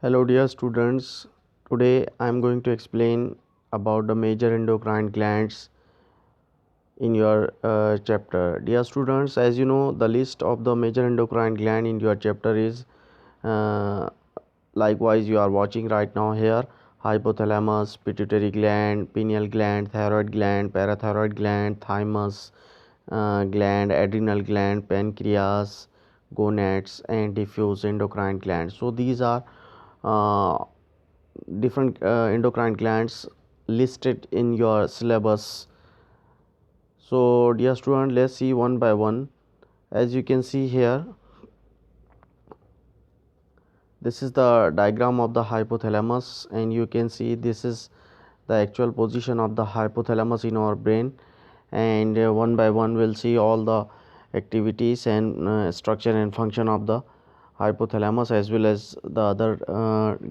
Hello dear students, today I am going to explain about the major endocrine glands in your chapter. Dear students, as you know, the list of the major endocrine gland in your chapter is uh, likewise you are watching right now here: hypothalamus, pituitary gland, pineal gland, thyroid gland, parathyroid gland, thymus gland, adrenal gland, pancreas, gonads, and diffuse endocrine glands. So these are uh, different endocrine glands listed in your syllabus. So dear student, let's see one by one. As you can see here, this is the diagram of the hypothalamus, and you can see this is the actual position of the hypothalamus in our brain. And one by one we'll see all the activities and structure and function of the hypothalamus, as well as the other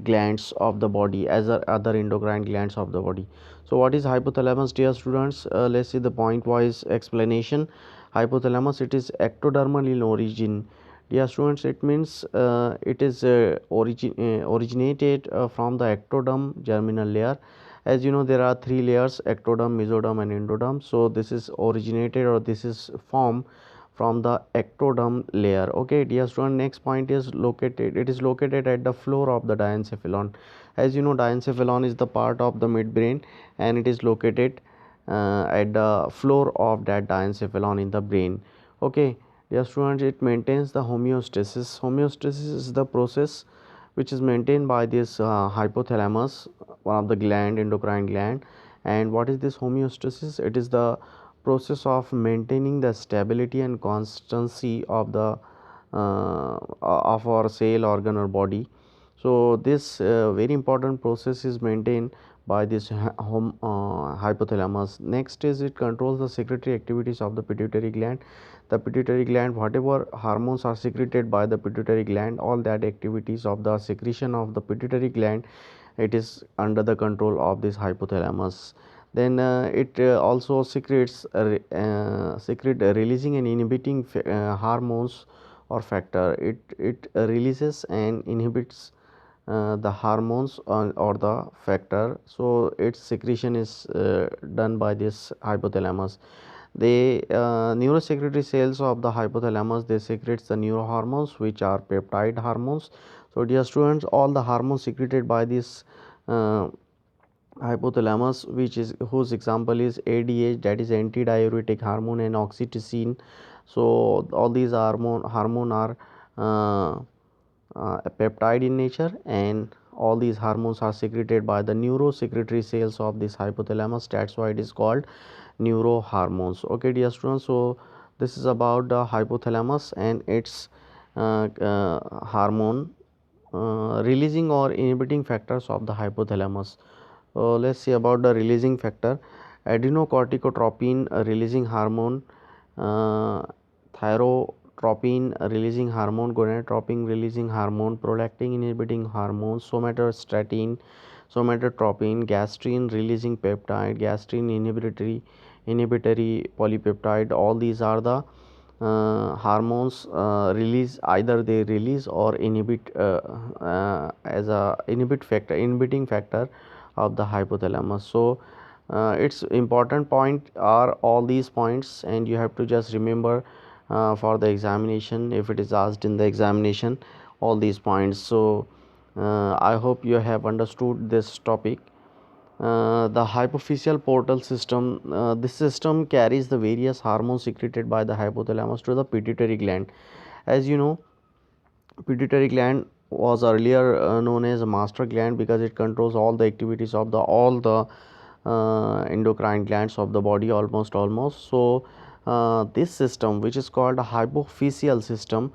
glands of the body, as other endocrine glands of the body. So what is hypothalamus, dear students? Let's see the point wise explanation. Hypothalamus, it is ectodermal in origin. Dear students, it means it is originated from the ectoderm germinal layer. As you know, there are three layers: ectoderm, mesoderm, and endoderm. So this is originated, or this is formed from the ectoderm layer. Okay dear student, next point is located, it is located at the floor of the diencephalon. As you know, diencephalon is the part of the midbrain, and it is located at the floor of that diencephalon in the brain. Okay dear students, it maintains the homeostasis. Homeostasis is the process which is maintained by this hypothalamus, one of the endocrine gland. And what is this homeostasis? It is the process of maintaining the stability and constancy of the of our cell, organ, or body. So this very important process is maintained by this hypothalamus. Next is, it controls the secretory activities of the pituitary gland. The pituitary gland, whatever hormones are secreted by the pituitary gland, all that activities of the secretion of the pituitary gland, it is under the control of this hypothalamus. Then it also secretes secret releasing and inhibiting hormones or factor. It releases and inhibits the hormones or the factor. So its secretion is done by this hypothalamus. The neurosecretory cells of the hypothalamus, they secretes the neurohormones, which are peptide hormones. So dear students, all the hormones secreted by this uh, hypothalamus, which is whose example is ADH, that is antidiuretic hormone, and oxytocin. So all these hormone are a peptide in nature, and all these hormones are secreted by the neurosecretory cells of this hypothalamus. That's why it is called neurohormones. Okay dear students, so this is about the hypothalamus and its hormone releasing or inhibiting factors of the hypothalamus. Let's see about the releasing factor. Adrenocorticotropin releasing hormone, uh, thyrotropin releasing hormone, gonadotropin releasing hormone, prolactin inhibiting hormone, somatotropin, gastrin releasing peptide, gastrin inhibitory polypeptide. All these are the hormones release, either they release or inhibit as a inhibiting factor of the hypothalamus. So its important point are all these points, and you have to just remember for the examination, if it is asked in the examination, all these points. So I hope you have understood this topic. The hypophyseal portal system, this system carries the various hormones secreted by the hypothalamus to the pituitary gland. As you know, pituitary gland was earlier known as a master gland, because it controls all the activities of the all the endocrine glands of the body, almost. So this system, which is called a hypophyseal system,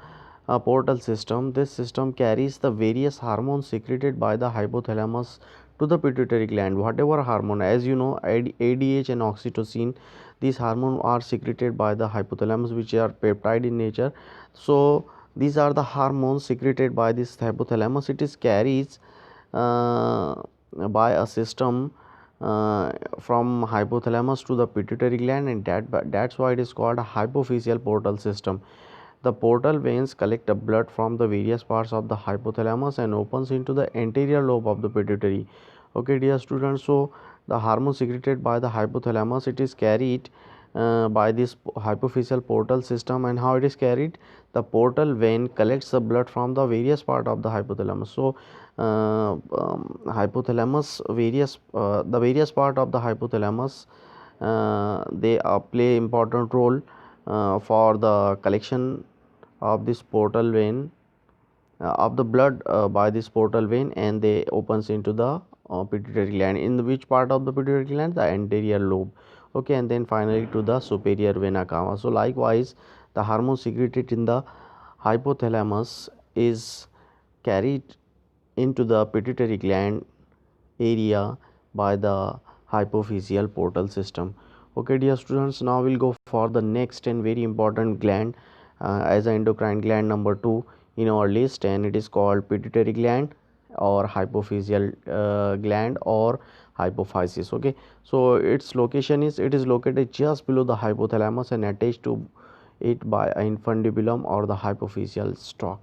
a portal system, this system carries the various hormones secreted by the hypothalamus to the pituitary gland. Whatever hormone, as you know, ADH and oxytocin, these hormones are secreted by the hypothalamus, which are peptide in nature. So these are the hormones secreted by this hypothalamus. It is carries by a system from hypothalamus to the pituitary gland, and that's why it is called a hypophyseal portal system. The portal veins collect the blood from the various parts of the hypothalamus and opens into the anterior lobe of the pituitary. Okay, dear students, so the hormone secreted by the hypothalamus, it is carried by this hypophyseal portal system. And how it is carried? The portal vein collects the blood from the various part of the hypothalamus. So hypothalamus, the various part of the hypothalamus, they play important role for the collection of this portal vein of the blood by this portal vein, and they opens into the pituitary gland. In which part of the pituitary gland? The anterior lobe. Okay, and then finally to the superior vena cava. So likewise, the hormone secreted in the hypothalamus is carried into the pituitary gland area by the hypophyseal portal system. Okay, dear students, now we'll go for the next and very important gland as an endocrine gland number 2 in our list, and it is called pituitary gland or hypophyseal gland or hypophysis. Okay, so its location is, it is located just below the hypothalamus and attached to it by an infundibulum or the hypophyseal stalk.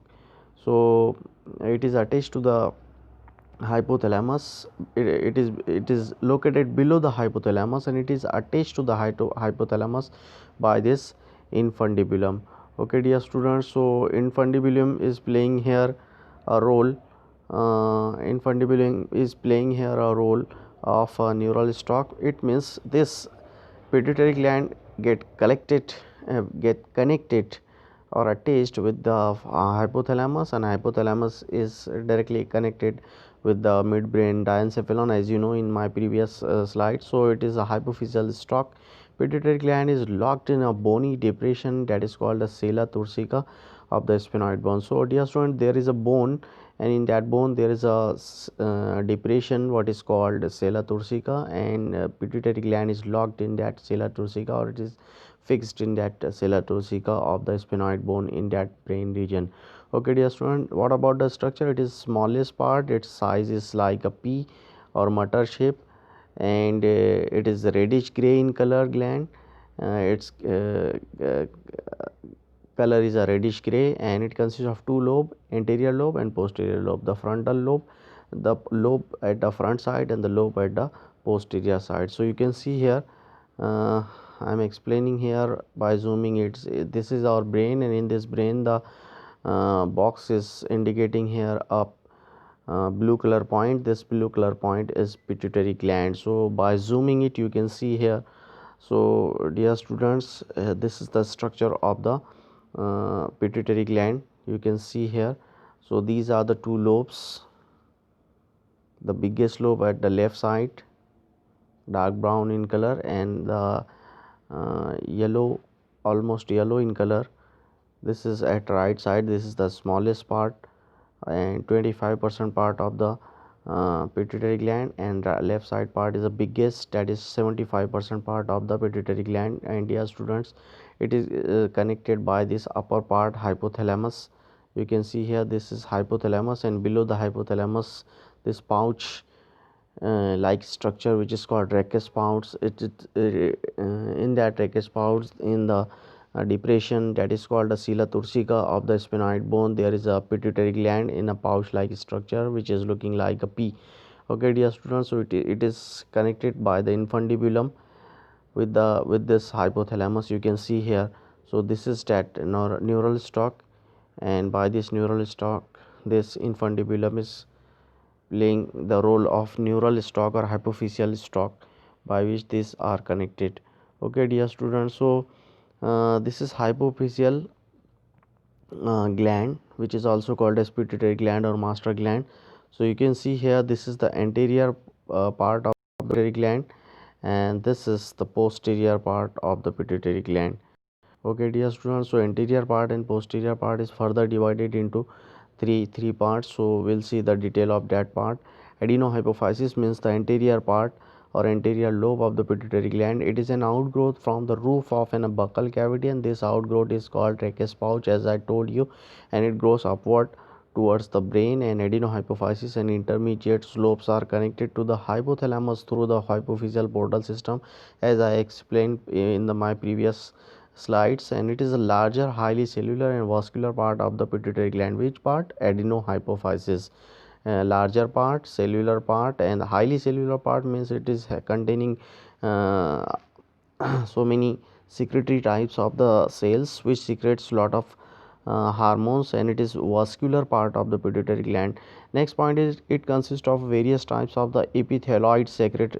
So it is attached to the hypothalamus. It is located below the hypothalamus and it is attached to the hypothalamus by this infundibulum. Okay, dear students, so infundibulum is playing here a role. Infundibulum is playing here a role of a neural stalk. It means this pituitary gland get connected or attached with the hypothalamus, and hypothalamus is directly connected with the midbrain diencephalon, as you know in my previous slide. So it is a hypophyseal stalk. Pituitary gland is locked in a bony depression that is called the sella turcica of the sphenoid bone. So dear student, there is a bone, and in that bone there is a depression what is called sella turcica, and pituitary gland is locked in that sella turcica, or it is fixed in that sella turcica of the sphenoid bone in that brain region. Okay, dear student, what about the structure? It is smallest part, its size is like a pea or mutter shape, and it is reddish gray in color gland. Its color is a reddish gray, and it consists of two lobe, anterior lobe and posterior lobe. The frontal lobe, the lobe at the front side and the lobe at the posterior side. So you can see here, I am explaining here by zooming it. This is our brain, and in this brain the box is indicating here a blue color point. This blue color point is pituitary gland. So by zooming it you can see here. So dear students, this is the structure of the pituitary gland, you can see here. So these are the two lobes. The biggest lobe at the left side, dark brown in color, and the yellow, almost yellow in color, this is at right side. This is the smallest part, and 25% part of the pituitary gland, and left side part is the biggest, that is 75% part of the pituitary gland. And dear students, it is connected by this upper part, hypothalamus. You can see here, this is hypothalamus, and below the hypothalamus this pouch like structure which is called rachis pouch. In that rachis pouch, in the depression that is called the sella turcica of the sphenoid bone, there is a pituitary gland in a pouch like structure which is looking like a pea. Okay, dear students, so it is connected by the infundibulum with this hypothalamus, you can see here. So this is that neural stalk, and by this neural stalk, this infundibulum is playing the role of neural stalk or hypophyseal stalk by which these are connected. Okay, dear students, so this is hypophyseal gland, which is also called as pituitary gland or master gland. So you can see here, this is the anterior part of the pituitary gland, and this is the posterior part of the pituitary gland. Okay, dear students, so anterior part and posterior part is further divided into three parts. So we'll see the detail of that part. Adenohypophysis means the anterior part or anterior lobe of the pituitary gland. It is an outgrowth from the roof of an buccal cavity, and this outgrowth is called rachis pouch, as I told you, and it grows upward towards the brain. And adenohypophysis and intermediate slopes are connected to the hypothalamus through the hypophyseal portal system, as I explained in my previous slides, and it is a larger, highly cellular and vascular part of the pituitary gland. Which part? Adenohypophysis. Larger part, cellular part, and highly cellular part means it is containing so many secretory types of the cells which secretes lot of hormones, and it is vascular part of the pituitary gland. Next point is it consists of various types of the epithelioid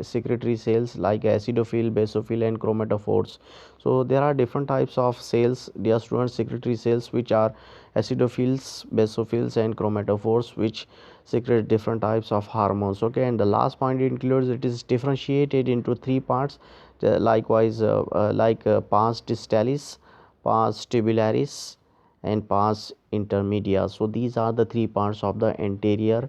secretory cells like acidophil, basophil, and chromatophores. So there are different types of cells, dear students, secretory cells, which are acidophils, basophils, and chromatophores, which secrete different types of hormones. Okay, and the last point includes it is differentiated into three parts. Likewise, pars distalis, pars tubularis, and pars intermedia. So these are the three parts of the anterior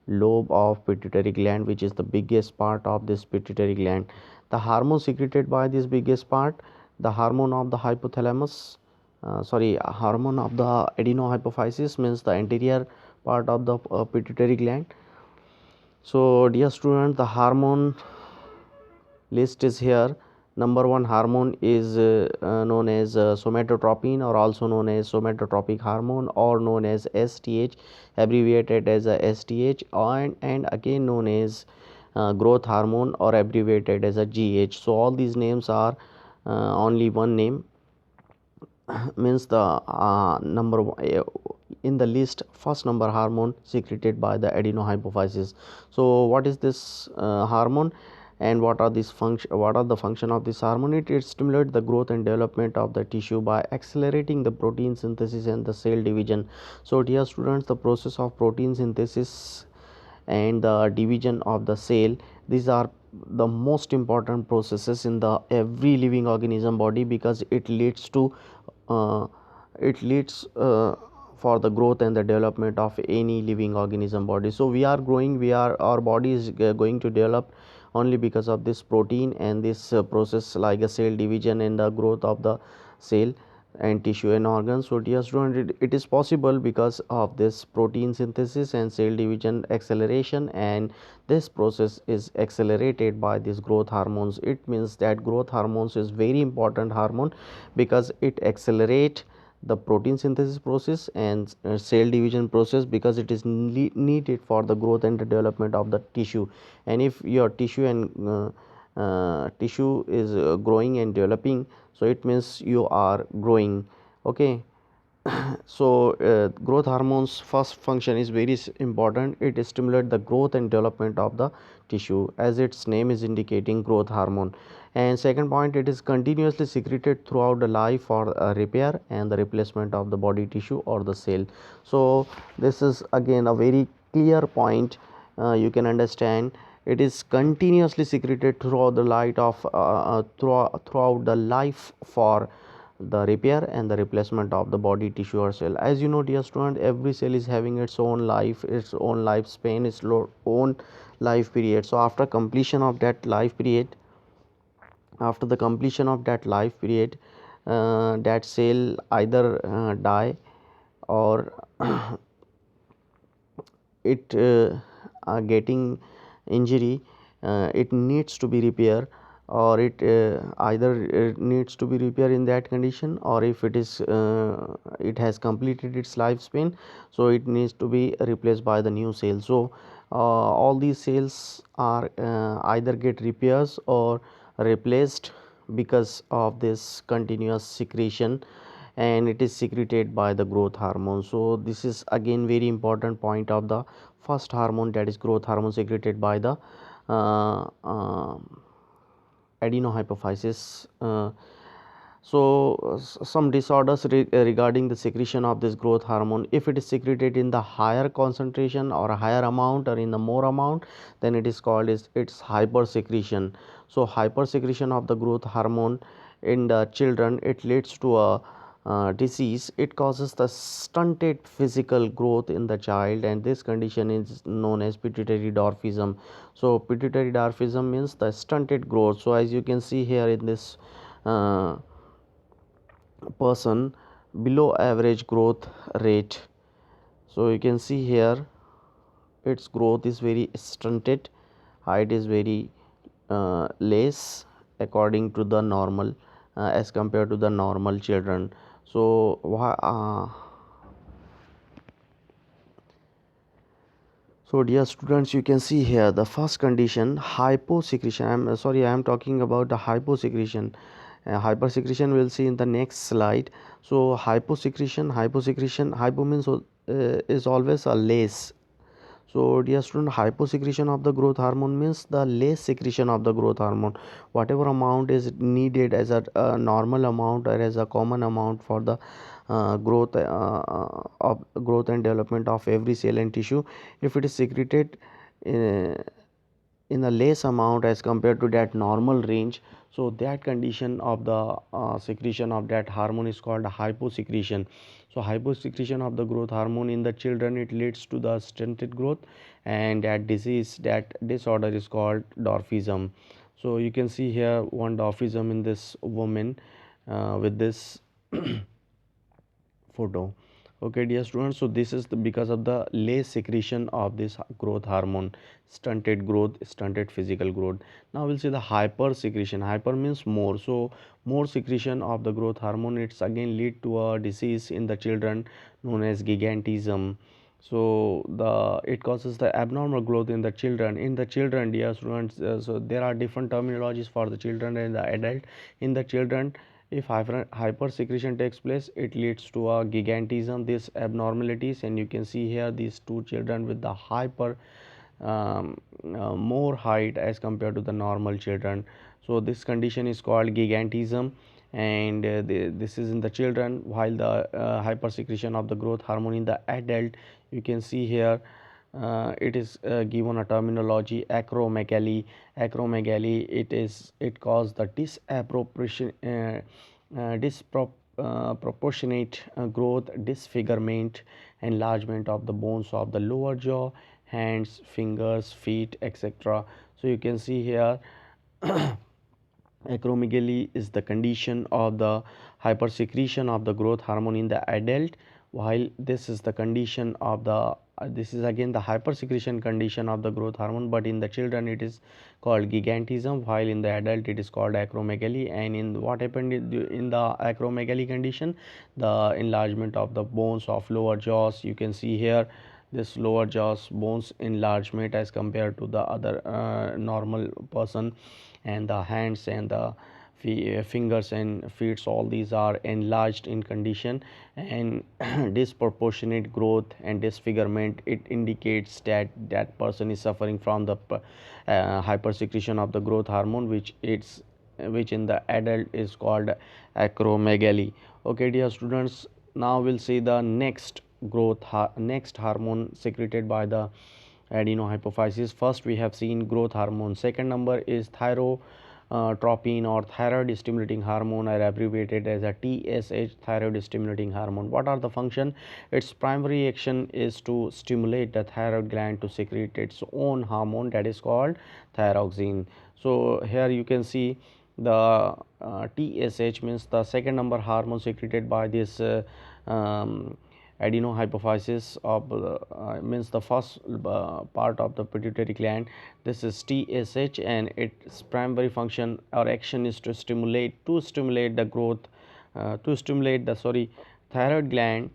lobe of pituitary gland, which is the biggest part of this pituitary gland. The hormone secreted by this biggest part, the hormone of the hypothalamus, hormone of the adenohypophysis, means the anterior part of the pituitary gland. So dear student, the hormone list is here. Number one hormone is known as somatotropin, or also known as somatotropic hormone, or known as STH, abbreviated as a STH, and again known as growth hormone, or abbreviated as a GH. So all these names are only one name, means the number in the list, first number hormone secreted by the adenohypophysis. So what is this hormone, and what are the function of this hormone? It stimulates the growth and development of the tissue by accelerating the protein synthesis and the cell division. So dear students, the process of protein synthesis and the division of the cell, these are the most important processes in the every living organism body, because it leads to uh, for the growth and the development of any living organism body. So we are growing, our body is going to develop only because of this protein and this process, like a cell division and the growth of the cell and tissue and organs. So dear student, it is possible because of this protein synthesis and cell division acceleration, and this process is accelerated by these growth hormones. It means that growth hormones is very important hormone, because it accelerate the protein synthesis process and cell division process, because it is needed for the growth and the development of the tissue. And if your tissue is growing and developing, so it means you are growing. Okay. So growth hormones first function is very important. It stimulates the growth and development of the tissue, as its name is indicating, growth hormone. And second point, it is continuously secreted throughout the life for repair and the replacement of the body tissue or the cell. So this is again a very clear point. You can understand, it is continuously secreted throughout the light of throughout the life for the repair and the replacement of the body tissue or cell. As you know, dear student, every cell is having its own life, its own lifespan, its own life period. So after completion of that life period, after the completion of that life period, that cell either die, or it getting injury, it needs to be repaired, or it either needs to be repaired in that condition, or if it is it has completed its lifespan, so it needs to be replaced by the new cell. So all these cells are either get repairs or replaced because of this continuous secretion, and it is secreted by the growth hormone. So this is again very important point of the first hormone, that is growth hormone, secreted by the uh, uh, adenohypophysis. Some disorders regarding the secretion of this growth hormone, if it is secreted in the higher concentration or a higher amount, or in the more amount, then it is called as its hypersecretion. So hypersecretion of the growth hormone in the children, it leads to a disease. It causes the stunted physical growth in the child, and this condition is known as pituitary dwarfism. So pituitary dwarfism means the stunted growth. So as you can see here in this uh, person, below average growth rate. So you can see here its growth is very stunted, height is very less according to the normal as compared to the normal children. So so dear students, you can see here the first condition, hyposecretion. I am talking about the hyposecretion. Hypersecretion we'll see in the next slide. So hyposecretion, hypo means is always a less. So dear student, hyposecretion of the growth hormone means the less secretion of the growth hormone. Whatever amount is needed as a normal amount or as a common amount for the of growth and development of every cell and tissue, if it is secreted uh, in a less amount as compared to that normal range, so that condition of the secretion of that hormone is called hyposecretion. So hyposecretion of the growth hormone in the children, it leads to the stunted growth, and that disorder is called dwarfism. So you can see here one dwarfism in this woman with this photo. Okay dear students, so this is because of the less secretion of this growth hormone, stunted growth, stunted physical growth. Now we'll see the hyper secretion. Hyper means more, so more secretion of the growth hormone, it's again lead to a disease in the children known as gigantism. So the it causes the abnormal growth in the children. In the children, dear students, so there are different terminologies for the children and the adult. In the children, if hypersecretion takes place, it leads to a gigantism, these abnormalities, and you can see here these two children with the more height as compared to the normal children. So this condition is called gigantism, and this is in the children, while the hypersecretion of the growth hormone in the adult, you can see here it is given a terminology acromegaly. Acromegaly, it causes the disproportionate growth, disfigurement, enlargement of the bones of the lower jaw, hands, fingers, feet, etc. So you can see here acromegaly is the condition of the hypersecretion of the growth hormone in the adult, while this is the condition of the this is again the hypersecretion condition of the growth hormone, but in the children it is called gigantism, while in the adult it is called acromegaly. And in what happened in the acromegaly condition, the enlargement of the bones of lower jaws, you can see here this lower jaws bones enlargement as compared to the other normal person, and the hands and the fingers and feet, all these are enlarged in condition, and disproportionate growth and disfigurement, it indicates that that person is suffering from the hypersecretion of the growth hormone, which in the adult is called acromegaly. Okay dear students, now we'll see the next hormone secreted by the adenohypophysis. First we have seen growth hormone, second number is thyrotropin or thyroid stimulating hormone, are abbreviated as a TSH, thyroid stimulating hormone. What are the function? Its primary action is to stimulate the thyroid gland to secrete its own hormone, that is called thyroxine. So here you can see the TSH means the second number hormone secreted by this um, adenohypophysis of means the first part of the pituitary gland. This is TSH, and its primary function or action is to stimulate the growth to stimulate the thyroid gland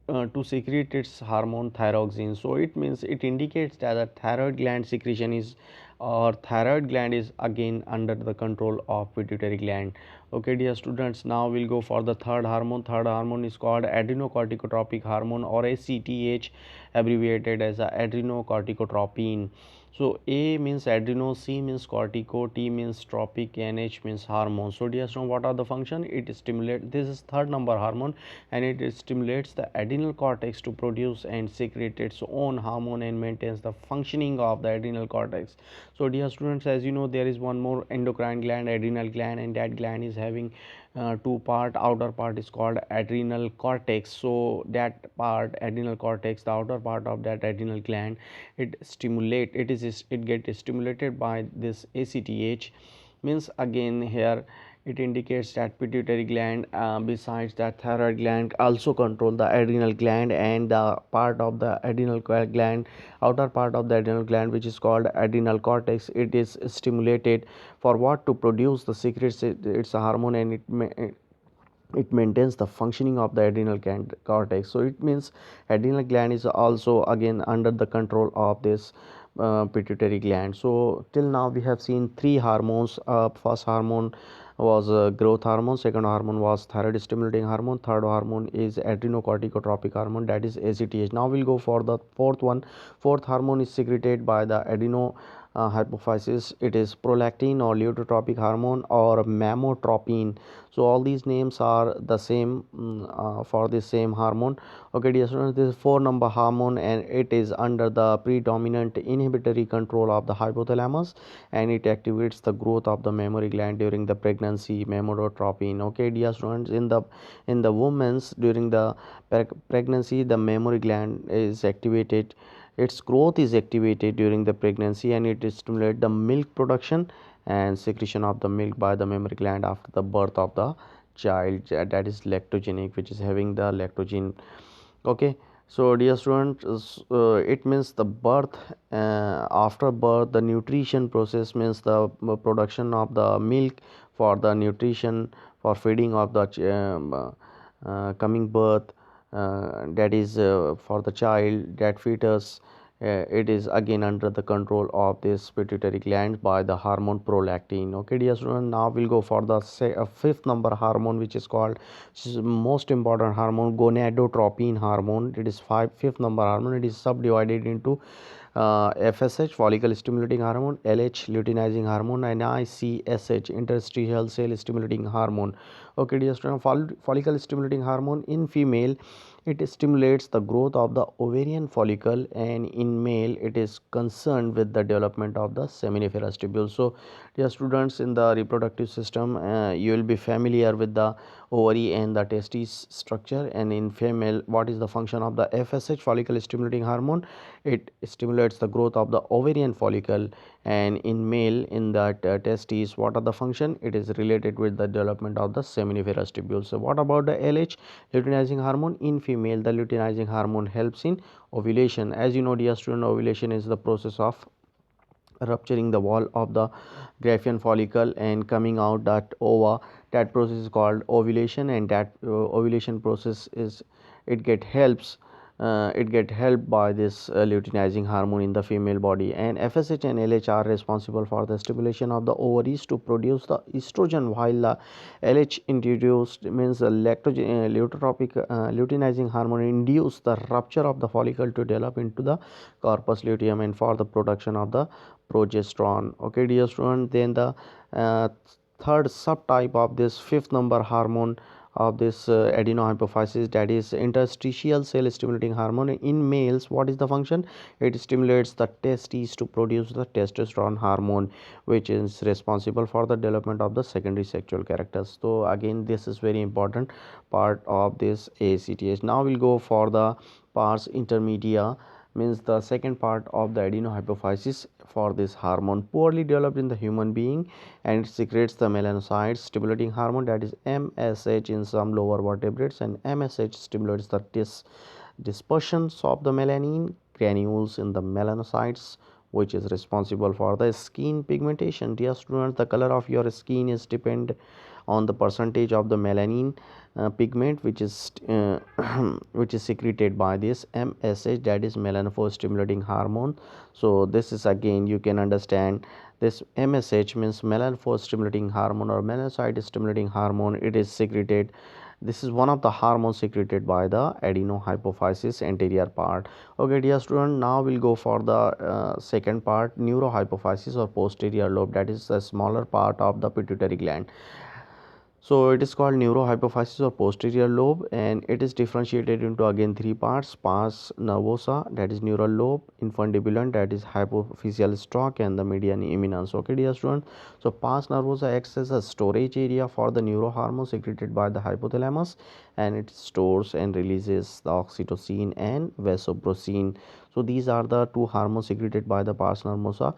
to secrete its hormone thyroxine. So it means it indicates that the thyroid gland secretion is, or thyroid gland is again under the control of pituitary gland. Okay dear students, now we'll go for the third hormone. Third hormone is called adrenocorticotropic hormone, or ACTH, abbreviated as a adrenocorticotropin. So A means adreno, C means cortico, T means tropic, and H means hormone. So dear students, what are the function? It stimulates, this is third number hormone, and it stimulates the adrenal cortex to produce and secrete its own hormone and maintains the functioning of the adrenal cortex. So dear students, as you know, there is one more endocrine gland, adrenal gland, and that gland is having two part. Outer part is called adrenal cortex. So that part, adrenal cortex, the outer part of that adrenal gland, it gets stimulated by this ACTH. Means again here It indicates that pituitary gland, besides that thyroid gland, also control the adrenal gland, and the part of the adrenal gland, outer part of the adrenal gland, which is called adrenal cortex, it is stimulated for what? To produce the secrets. It's a hormone, and it maintains the functioning of the adrenal gland cortex. So it means adrenal gland is also again under the control of this pituitary gland. So till now we have seen three hormones. First hormone was growth hormone, second hormone was thyroid stimulating hormone, third hormone is adrenocorticotropic hormone, that is ACTH. Now we'll go for the fourth one. Fourth hormone is secreted by the adeno hypophysis. It is prolactin or leukotropic hormone or mammotropin. So all these names are the same for the same hormone. Okay dear students, this is 4 number hormone, and it is under the predominant inhibitory control of the hypothalamus, and it activates the growth of the mammary gland during the pregnancy. Mammotropin. Okay dear students, in the women's during the pregnancy, the mammary gland is activated, its growth is activated during the pregnancy, and it stimulates the milk production and secretion of the milk by the mammary gland after the birth of the child, that is lactogenic, which is having the lactogen. Okay, so dear students, it means the birth, after birth the nutrition process means the production of the milk for the nutrition, for feeding of the coming birth, that is for the child, that fetus. It is again under the control of this pituitary gland by the hormone prolactin. Okay dear student, now we'll go for the fifth number hormone, which is called, which is most important hormone, gonadotropin hormone. It is fifth number hormone. It is subdivided into FSH, follicle stimulating hormone, LH, luteinizing hormone, and ICSH, interstitial cell stimulating hormone. Okay dear student, follicle stimulating hormone in female, it stimulates the growth of the ovarian follicle, and in male it is concerned with the development of the seminiferous tubule. So dear students, in the reproductive system, you will be familiar with the ovary and the testis structure, and in female, what is the function of the FSH, follicle stimulating hormone? It stimulates the growth of the ovarian follicle, and in male, in that testes, what are the function? It is related with the development of the seminiferous tubule. So what about the LH, luteinizing hormone? In female, the luteinizing hormone helps in ovulation. As you know dear student, ovulation is the process of rupturing the wall of the Graafian follicle and coming out that ova. That process is called ovulation, and that ovulation process is, it get helped by this luteinizing hormone in the female body. And FSH and LH are responsible for the stimulation of the ovaries to produce the estrogen, while the LH introduced means the luteinizing hormone induce the rupture of the follicle to develop into the corpus luteum and for the production of the progesterone. Okay dear student, then the uh, third subtype of this fifth number hormone of this adenohypophysis, that is interstitial cell stimulating hormone. In males, what is the function? It stimulates the testes to produce the testosterone hormone, which is responsible for the development of the secondary sexual characters. So again, this is very important part of this ACTH. Now we'll go for the pars intermedia, means the second part of the adenohypophysis for this hormone, poorly developed in the human being, and it secretes the melanocytes stimulating hormone, that is MSH, in some lower vertebrates, and MSH stimulates the dispersions of the melanin granules in the melanocytes, which is responsible for the skin pigmentation. Dear students, the color of your skin is depend on the percentage of the melanin pigment which is which is secreted by this MSH, that is melanophore stimulating hormone. So this is, again you can understand, this MSH means melanophore stimulating hormone or melanocyte stimulating hormone. It is secreted, this is one of the hormones secreted by the adenohypophysis anterior part. Okay dear student, now we'll go for the second part, neurohypophysis or posterior lobe, that is the smaller part of the pituitary gland. So it is called neurohypophysis or posterior lobe, and it is differentiated into again three parts: pars nervosa, that is neural lobe; infundibulum, that is hypophyseal stalk; and the median eminence. Okay dear student, so pars nervosa acts as a storage area for the neurohormone secreted by the hypothalamus, and it stores and releases the oxytocin and vasopressin. So these are the two hormones secreted by the pars nervosa,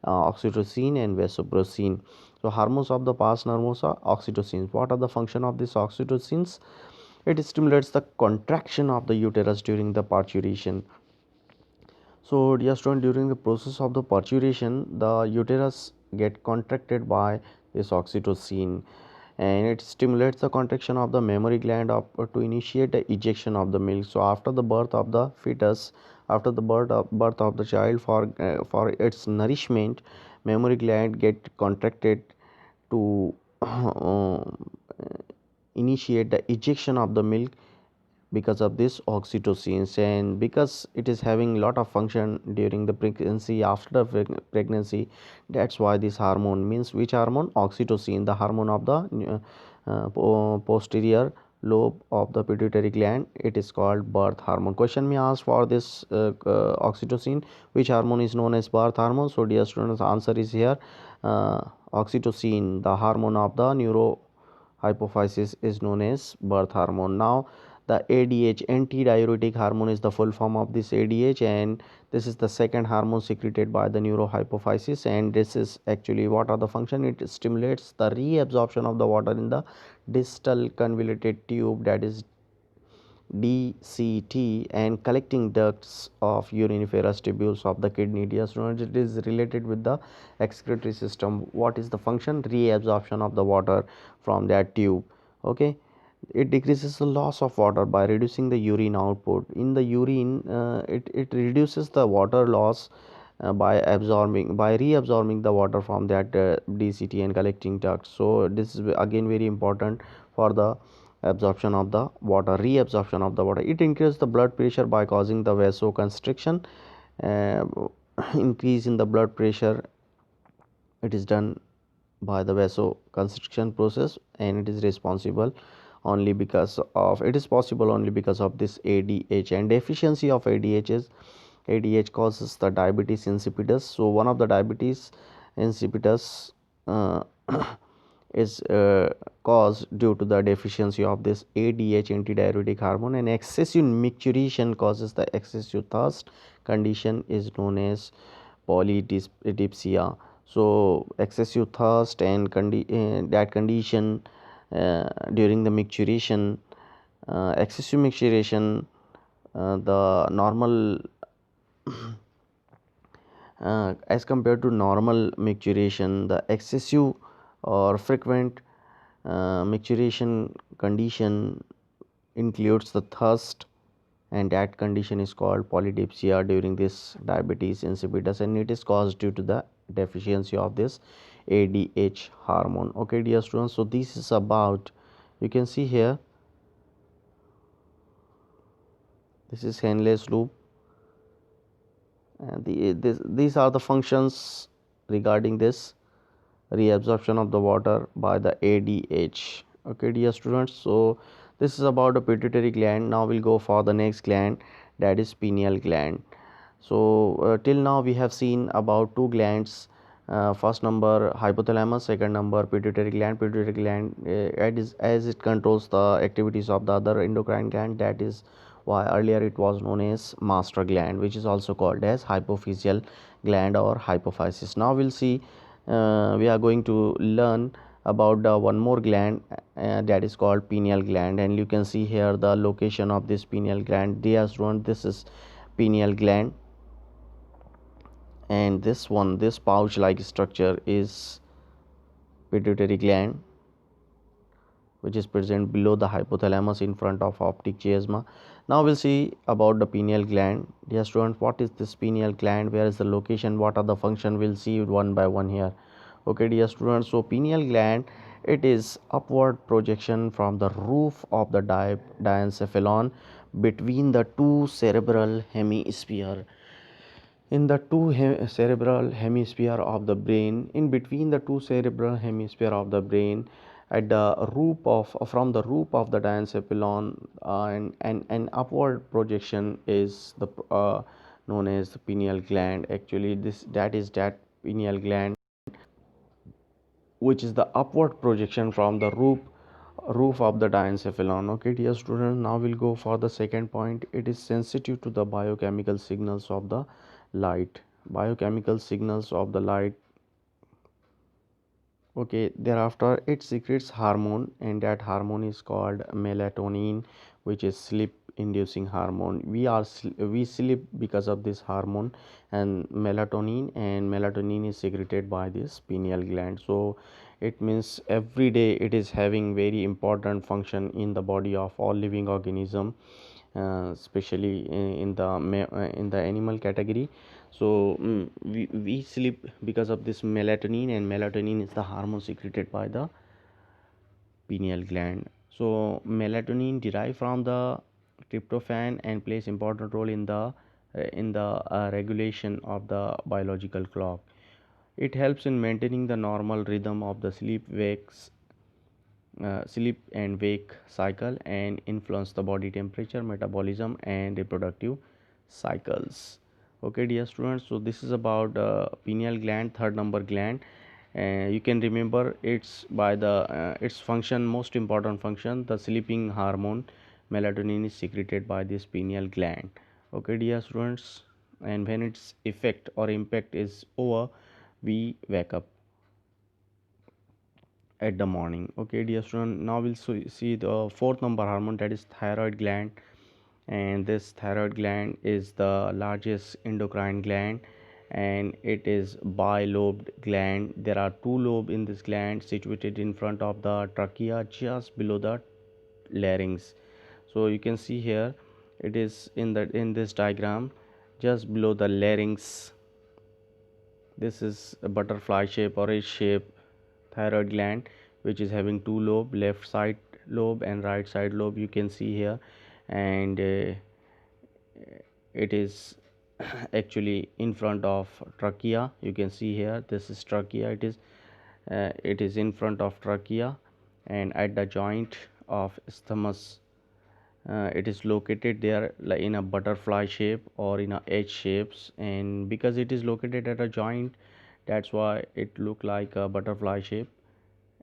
oxytocin and vasopressin. So hormones of the past nervous are oxytocins. What are the function of these oxytocins? It stimulates the contraction of the uterus during the parturition. So dear student, during the process of the parturition, the uterus get contracted by this oxytocin, and it stimulates the contraction of the mammary gland to initiate the ejection of the milk. So after the birth of the fetus, after the birth of the child, for its nourishment, mammary gland get contracted to initiate the ejection of the milk because of this oxytocins. And because it is having lot of function during the pregnancy, after the pregnancy, that's why this hormone, means which hormone? Oxytocin, the hormone of the posterior lobe of the pituitary gland, it is called birth hormone. Question me asked for this oxytocin, which hormone is known as birth hormone? So dear students, answer is here, oxytocin, the hormone of the neurohypophysis, is known as birth hormone. Now the ADH, antidiuretic hormone, is the full form of this ADH, and this is the second hormone secreted by the neurohypophysis. And this is actually, what are the function? It stimulates the reabsorption of the water in the distal convoluted tube, that is DCT, and collecting ducts of uriniferous tubules of the kidney. Dear students, it is related with the excretory system. What is the function? Reabsorption of the water from that tube. Okay, it decreases the loss of water by reducing the urine output. In the urine, it reduces the water loss by reabsorbing the water from that DCT and collecting ducts. So this is again very important for the absorption of the water, reabsorption of the water. It increases the blood pressure by causing the vasoconstriction. uh, Increase in the blood pressure, it is done by the vasoconstriction process, and it is responsible only because of, it is possible only because of this ADH. And deficiency of ADH causes the diabetes insipidus. So one of the diabetes insipidus uh, is caused due to the deficiency of this ADH, antidiuretic hormone. And excessive micturition causes the excessive thirst. Condition is known as polydipsia. So excessive thirst and that condition during the micturition, excessive micturition, the normal as compared to normal micturition, the excessive or frequent micturition condition includes the thirst, and that condition is called polydipsia during this diabetes insipidus, and it is caused due to the deficiency of this ADH hormone. Okay dear students, so this is about, you can see here, this is Henle's loop, and these are the functions regarding this reabsorption of the water by the ADH. Okay dear students, so this is about the pituitary gland. Now we'll go for the next gland, that is pineal gland. So till now we have seen about two glands, first number hypothalamus, second number pituitary gland. Pituitary gland, as it controls the activities of the other endocrine gland, that is why earlier it was known as master gland, which is also called as hypophyseal gland or hypophysis. Now we'll see, we are going to learn about the one more gland, that is called pineal gland. And you can see here the location of this pineal gland. Dear student, this is pineal gland, and this pouch like structure is pituitary gland, which is present below the hypothalamus in front of optic chiasma. Now we'll see about the pineal gland. Dear students, what is this pineal gland? Where is the location? What are the function? We'll see it one by one here. Okay dear students, so pineal gland, it is upward projection from the roof of the diencephalon between the two cerebral hemisphere. In the cerebral hemisphere of the brain, in between the two cerebral hemisphere of the brain, at the roof of, from the roof of the diencephalon, and an upward projection is the known as the pineal gland. Actually that pineal gland, which is the upward projection from the roof of the diencephalon. Okay dear students, now we'll go for the second point. It is sensitive to the biochemical signals of the light. Biochemical signals of the light Okay, thereafter it secretes hormone, and that hormone is called melatonin, which is sleep inducing hormone. We sleep because of this hormone and melatonin is secreted by this pineal gland. So it means every day it is having very important function in the body of all living organism, especially in the animal category. So we sleep because of this melatonin, and melatonin is the hormone secreted by the pineal gland. So melatonin derive from the tryptophan and plays important role in the regulation of the biological clock. It helps in maintaining the normal rhythm of the sleep and wake cycle, and influence the body temperature, metabolism, and reproductive cycles. Okay, dear students, so this is about pineal gland, third number gland. You can remember its function, most important function, the sleeping hormone melatonin is secreted by this pineal gland. Okay, dear students, and when its effect or impact is over, we wake up at the morning. Okay, dear student, now we'll see the fourth number hormone, that is thyroid gland. And this thyroid gland is the largest endocrine gland, and it is bilobed gland. There are two lobes in this gland, situated in front of the trachea, just below the larynx. So you can see here, it is in this diagram, just below the larynx. This is a butterfly shape or a shape thyroid gland, which is having two lobe, left side lobe and right side lobe, you can see here. And it is actually in front of trachea, you can see here, this is trachea. It is in front of trachea, and at the joint of isthmus. It is located there like in a butterfly shape or in a H shapes, and because it is located at a joint, that's why it look like a butterfly shape.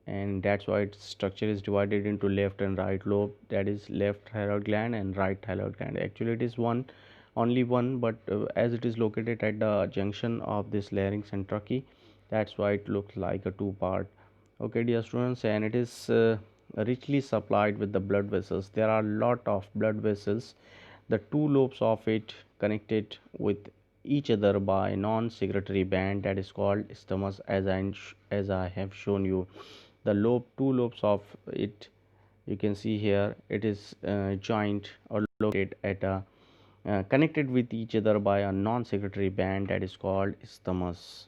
And that's why its structure is divided into left and right lobe, that is left thyroid gland and right thyroid gland. Actually it is one, only one, but as it is located at the junction of this larynx and trachea, that's why it looks like a two part. Okay, dear students, and it is richly supplied with the blood vessels. There are lot of blood vessels. The two lobes of it connected with each other by non-secretory band, that is called isthmus, as I have shown you. The two lobes of it, you can see here, it is joined or located at a connected with each other by a non-secretory band, that is called isthmus.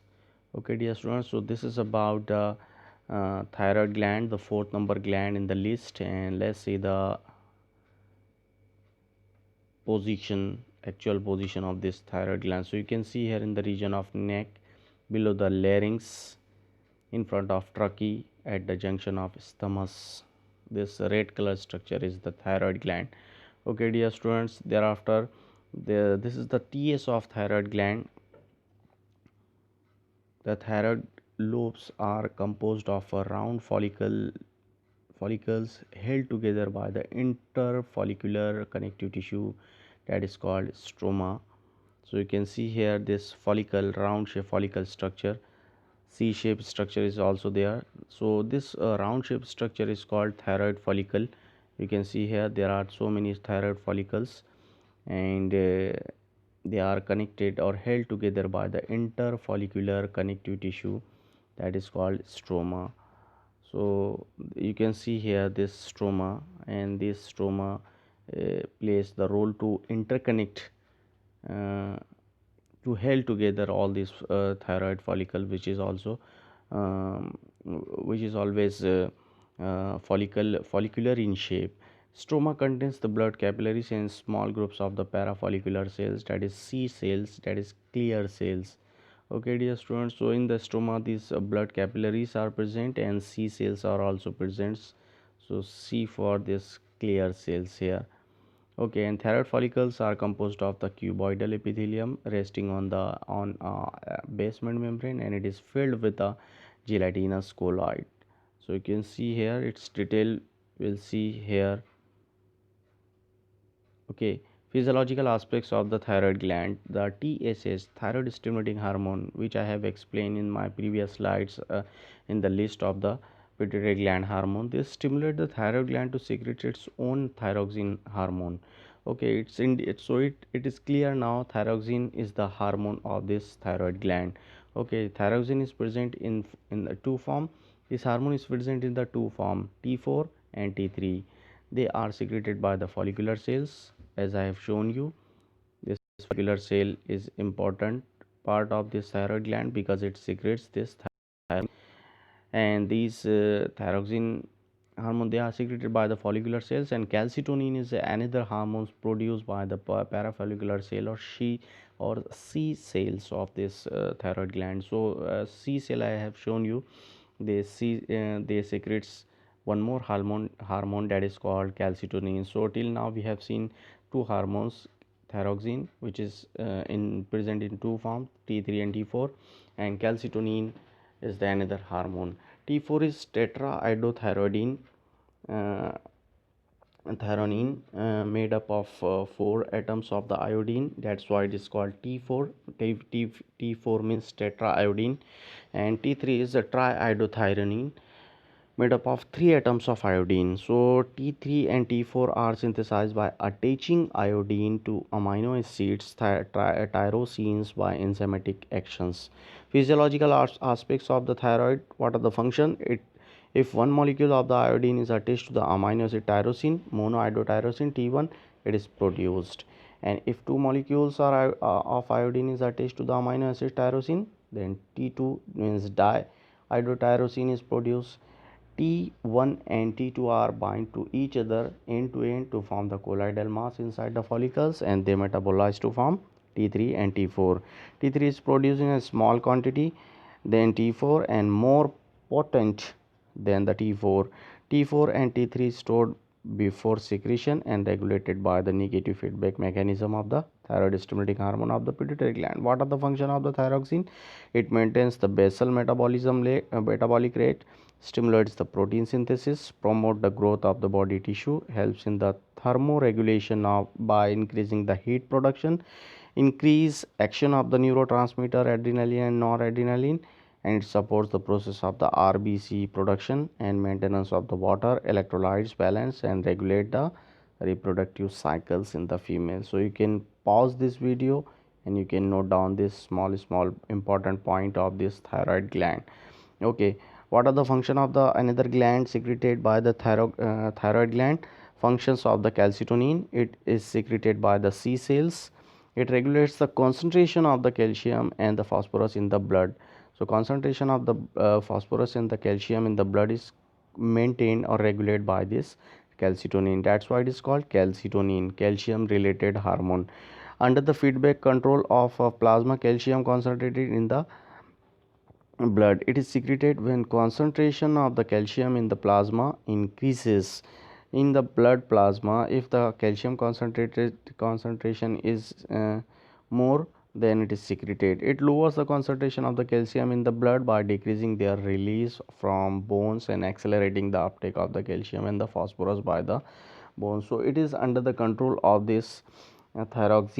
Okay, dear students, so this is about the thyroid gland, the fourth number gland in the list. And let's see the actual position of this thyroid gland. So you can see here in the region of neck, below the larynx, in front of trachea, at the junction of isthmus. This red color structure is the thyroid gland. Okay, dear students, thereafter this is the TS of thyroid gland. The thyroid lobes are composed of a round follicles held together by the interfollicular connective tissue, that is called stroma. So you can see here this follicle, round shape follicle structure, C shaped structure is also there. So this round shaped structure is called thyroid follicle. You can see here there are so many thyroid follicles, and they are connected or held together by the interfollicular connective tissue, that is called stroma. So you can see here this stroma, and this stroma plays the role to interconnect, uh, to held together all these thyroid follicle, which is also which is always follicular in shape. Stroma contains the blood capillaries and small groups of the parafollicular cells, that is C cells, that is clear cells. Okay, dear students, so in the stroma these blood capillaries are present and C cells are also present. So C for this clear cells here. Okay, and thyroid follicles are composed of the cuboidal epithelium resting on the basement membrane, and it is filled with a gelatinous colloid. So you can see here its detail, we'll see here. Okay, Physiological aspects of the thyroid gland. The TSH, thyroid stimulating hormone, which I have explained in my previous slides in the list of the pituitary gland hormone. This stimulates the thyroid gland to secrete its own thyroxine hormone. Okay, it is clear now. Thyroxine is the hormone of this thyroid gland. Okay, thyroxine is present in the two form. This hormone is present in the two form, T4 and T3. They are secreted by the follicular cells, as I have shown you. This follicular cell is important part of this thyroid gland because it secretes this thyroid, and these thyroxine hormone, they are secreted by the follicular cells, and calcitonin is another hormone produced by the parafollicular cell or C cells of this thyroid gland. So C cell I have shown you, they secretes one more hormone that is called calcitonin. So till now we have seen two hormones, thyroxine, which is in present in two forms, T3 and T4, and calcitonin is the another hormone. T4 is tetraiodothyronine, uh, made up of four atoms of the iodine. That's why it is called T4. T4 means tetraiodine, and T3 is a triiodothyronine made up of three atoms of iodine. So T3 and T4 are synthesized by attaching iodine to amino acids tyrosines by enzymatic actions. Physiological aspects of the thyroid. What are the function? If one molecule of the iodine is attached to the amino acid tyrosine, monoiodotyrosine T1, it is produced. And if two molecules are of iodine is attached to the amino acid tyrosine, then T2 means diiodotyrosine is produced. T1 and T2 are bind to each other end to end to form the colloidal mass inside the follicles, and they metabolize to form T3 and T4. T3 is produced in a small quantity than T4 and more potent than the T4. T4 and T3 stored before secretion and regulated by the negative feedback mechanism of the thyroid stimulating hormone of the pituitary gland. What are the function of the thyroxine? It maintains the basal metabolic rate, stimulates the protein synthesis, promote the growth of the body tissue, helps in the thermoregulation of by increasing the heat production, increase action of the neurotransmitter adrenaline and noradrenaline, and it supports the process of the RBC production and maintenance of the water electrolytes balance and regulate the reproductive cycles in the female. So you can pause this video and you can note down this small important point of this thyroid gland. Okay, what are the function of the another gland secreted by the thyroid gland? Functions of the calcitonin. It is secreted by the C cells. It regulates the concentration of the calcium and the phosphorus in the blood. So concentration of the phosphorus and the calcium in the blood is maintained or regulated by this calcitonin. That's why it is called calcitonin, calcium related hormone. Under the feedback control of plasma calcium concentrated in the blood, it is secreted when concentration of the calcium in the plasma increases. In the blood plasma, if the calcium concentration is more, then it is secreted. It lowers the concentration of the calcium in the blood by decreasing their release from bones and accelerating the uptake of the calcium and the phosphorus by the bones. So it is under the control of this thyroid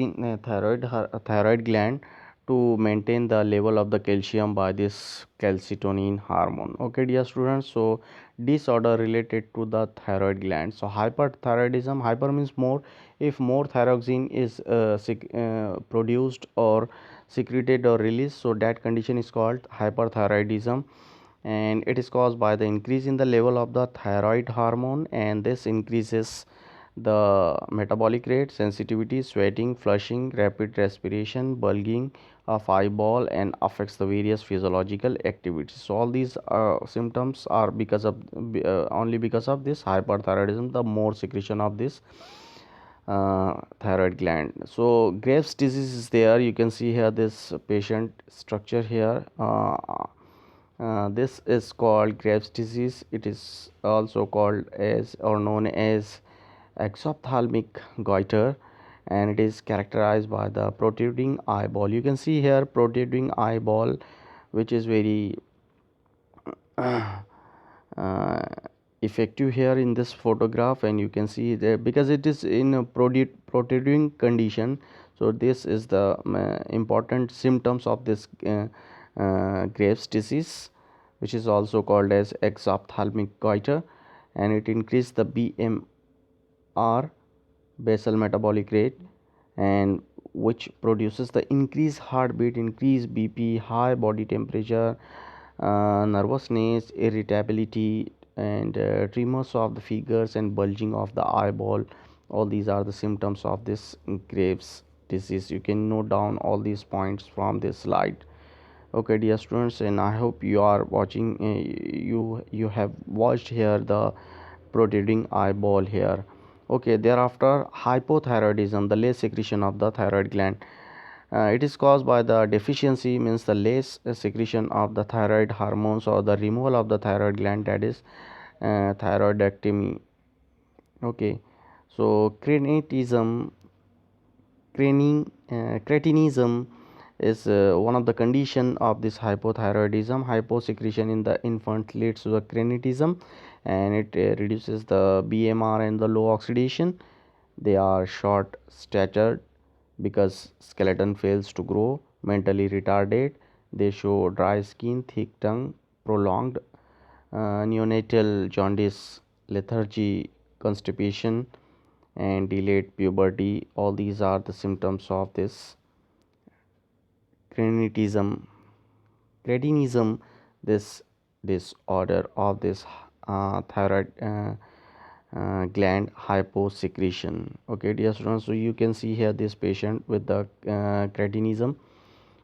gland to maintain the level of the calcium by this calcitonin hormone. Okay, dear students, so disorder related to the thyroid gland. So hyperthyroidism, hyper means more. If more thyroxine is produced or secreted or released, so that condition is called hyperthyroidism, and it is caused by the increase in the level of the thyroid hormone, and this increases the metabolic rate, sensitivity, sweating, flushing, rapid respiration, bulging of eyeball, and affects the various physiological activities. So all these symptoms are because of only because of this hyperthyroidism, the more secretion of this thyroid gland. So Graves disease is there. You can see here this patient structure here. This is called Graves disease. It is also called as or known as exophthalmic goiter, and it is characterized by the protruding eyeball. You can see here protruding eyeball, which is very uh, effective here in this photograph, and you can see there because it is in a protruding condition. So this is the important symptoms of this Graves disease, which is also called as exophthalmic goiter, and it increases the BMR, basal metabolic rate, and which produces the increased heartbeat, increased BP, high body temperature, nervousness, irritability, and tremors of the fingers and bulging of the eyeball. All these are the symptoms of this Graves disease. You can note down all these points from this slide. Okay, dear students, and I hope you are watching. You have watched here the protruding eyeball here. Okay, thereafter hypothyroidism, the less secretion of the thyroid gland. It is caused by the deficiency, means the less secretion of the thyroid hormones or the removal of the thyroid gland, that is thyroidectomy. Okay, so cretinism is one of the condition of this hypothyroidism. Hyposecretion in the infant leads to the cretinism, and it reduces the BMR and the low oxidation. They are short statured because skeleton fails to grow, mentally retarded. They show dry skin, thick tongue, prolonged neonatal jaundice, lethargy, constipation, and delayed puberty. All these are the symptoms of this cretinism. Cretinism, this disorder of this thyroid gland hyposecretion. Okay, dear students, so you can see here this patient with the cretinism.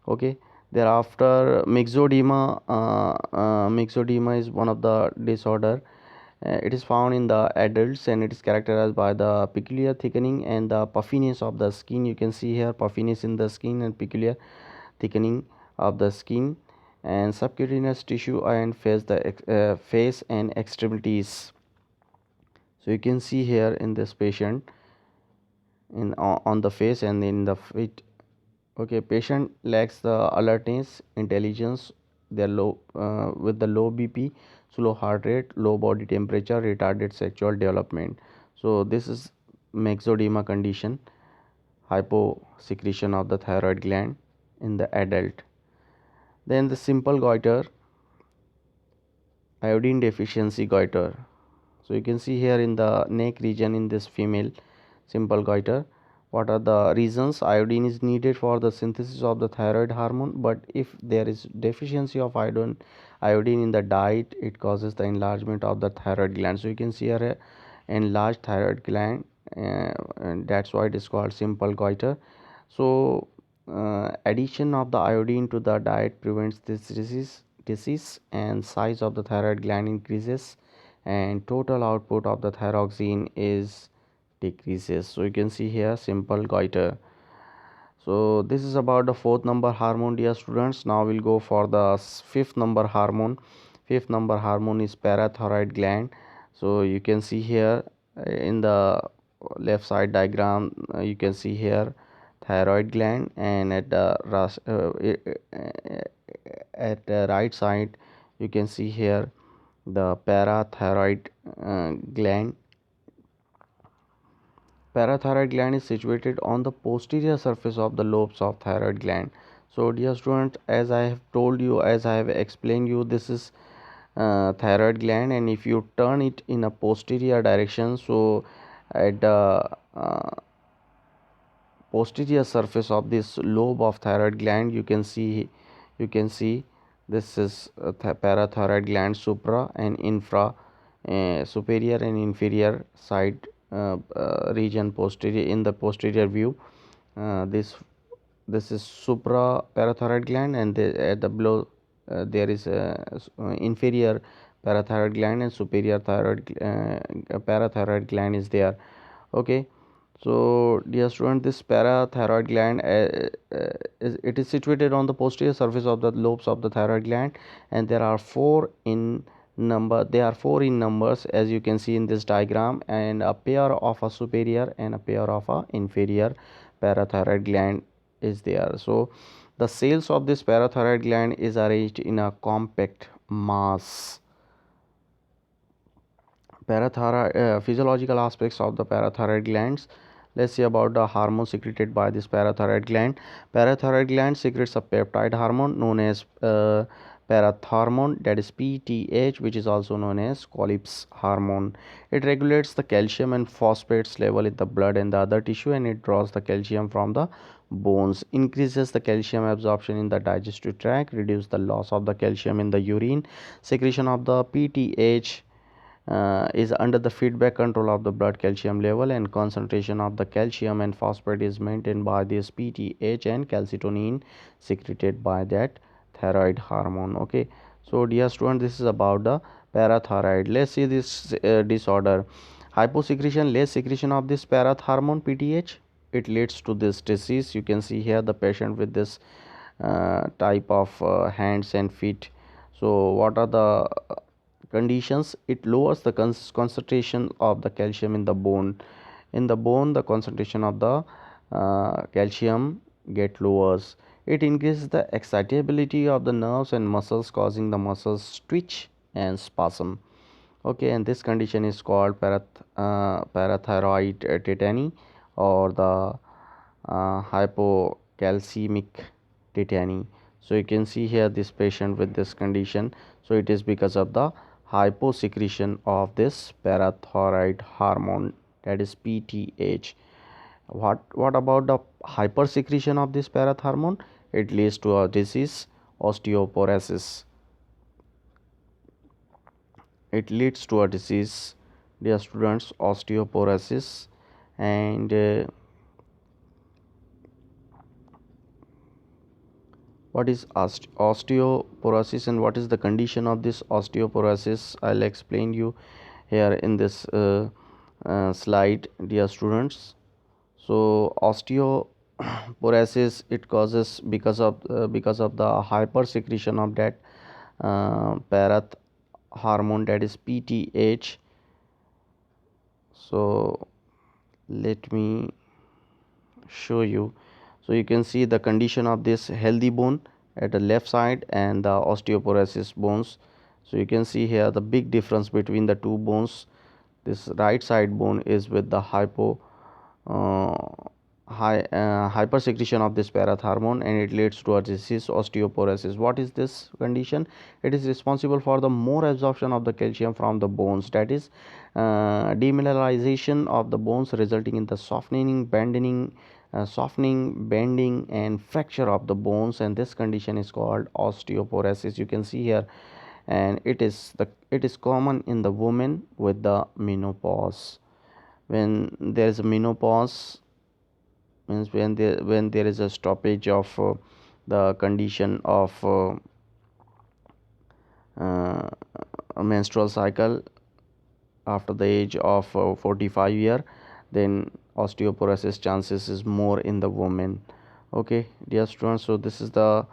Okay, thereafter myxedema. Myxedema is one of the disorder. It is found in the adults, and it is characterized by the peculiar thickening and the puffiness of the skin. You can see here puffiness in the skin and peculiar thickening of the skin, and subcutaneous tissue and face and extremities. So you can see here in this patient in on the face and in the feet. Okay, patient lacks the alertness, intelligence. They're low with the low BP, slow heart rate, low body temperature, retarded sexual development. So this is myxedema condition, hyposecretion of the thyroid gland in the adult. Then the simple goiter, iodine deficiency goiter. So you can see here in the neck region in this female, simple goiter. What are the reasons? Iodine is needed for the synthesis of the thyroid hormone, but if there is deficiency of iodine in the diet, it causes the enlargement of the thyroid gland. So you can see here a enlarged thyroid gland, and that's why it is called simple goiter. So addition of the iodine to the diet prevents this disease, and size of the thyroid gland increases, and total output of the thyroxine is decreases. So you can see here simple goiter. So this is about the fourth number hormone, dear students. Now we'll go for the fifth number hormone. Fifth number hormone is parathyroid gland. So you can see here in the left side diagram, you can see here thyroid gland, and at the right side you can see here the parathyroid gland. Parathyroid gland is situated on the posterior surface of the lobes of thyroid gland. So dear student, as I have told you, as I have explained you, this is thyroid gland, and if you turn it in a posterior direction, so at the posterior surface of this lobe of thyroid gland, you can see this is parathyroid gland, supra and infra, superior and inferior side region, posterior, in the posterior view. This is supra parathyroid gland, and at the below there is inferior parathyroid gland, and superior parathyroid gland is there. Okay, so dear student, this parathyroid gland it is situated on the posterior surface of the lobes of the thyroid gland, and there are four in number. They are four in numbers, as you can see in this diagram, and a pair of a superior and a pair of a inferior parathyroid gland is there. So the cells of this parathyroid gland is arranged in a compact mass. Parathyroid physiological aspects of the parathyroid glands. Let's see about the hormone secreted by this parathyroid gland. Parathyroid gland secretes a peptide hormone known as parathormone, that is PTH, which is also known as Colles hormone. It regulates the calcium and phosphates level in the blood and the other tissue, and it draws the calcium from the bones, increases the calcium absorption in the digestive tract, reduce the loss of the calcium in the urine. Secretion of the PTH is under the feedback control of the blood calcium level, and concentration of the calcium and phosphate is maintained by this PTH and calcitonin secreted by that thyroid hormone. Okay, so dear student, this is about the parathyroid. Let's see this disorder. Hyposecretion, less secretion of this parathormone PTH, it leads to this disease. You can see here the patient with this type of hands and feet. So what are the conditions? It lowers the concentration of the calcium in the bone. In the bone, the concentration of the calcium get lowers. It increases the excitability of the nerves and muscles, causing the muscles twitch and spasm. Okay, and this condition is called parathyroid tetany, or the hypocalcemic tetany. So you can see here this patient with this condition. So it is because of the hyposecretion of this parathyroid hormone, that is PTH. What about the hypersecretion of this parathormone? It leads to a disease, osteoporosis. It leads to a disease, dear students, osteoporosis. And what is osteoporosis and what is the condition of this osteoporosis? I'll explain you here in this slide, dear students. So osteoporosis, it causes because of the hypersecretion of that parath hormone, that is PTH. So let me show you. So you can see the condition of this healthy bone at the left side and the osteoporosis bones. So you can see here the big difference between the two bones. This right side bone is with the uh, hypersecretion of this parathormone, and it leads to a disease, osteoporosis. What is this condition? It is responsible for the more absorption of the calcium from the bones, that is demineralization of the bones, resulting in the softening, bending and fracture of the bones, and this condition is called osteoporosis. You can see here, and it is common in the women with the menopause. When there is a menopause, means when there is a stoppage of the condition of a menstrual cycle after the age of 45 year, then osteoporosis chances is more in the women. Okay, dear students, so this is the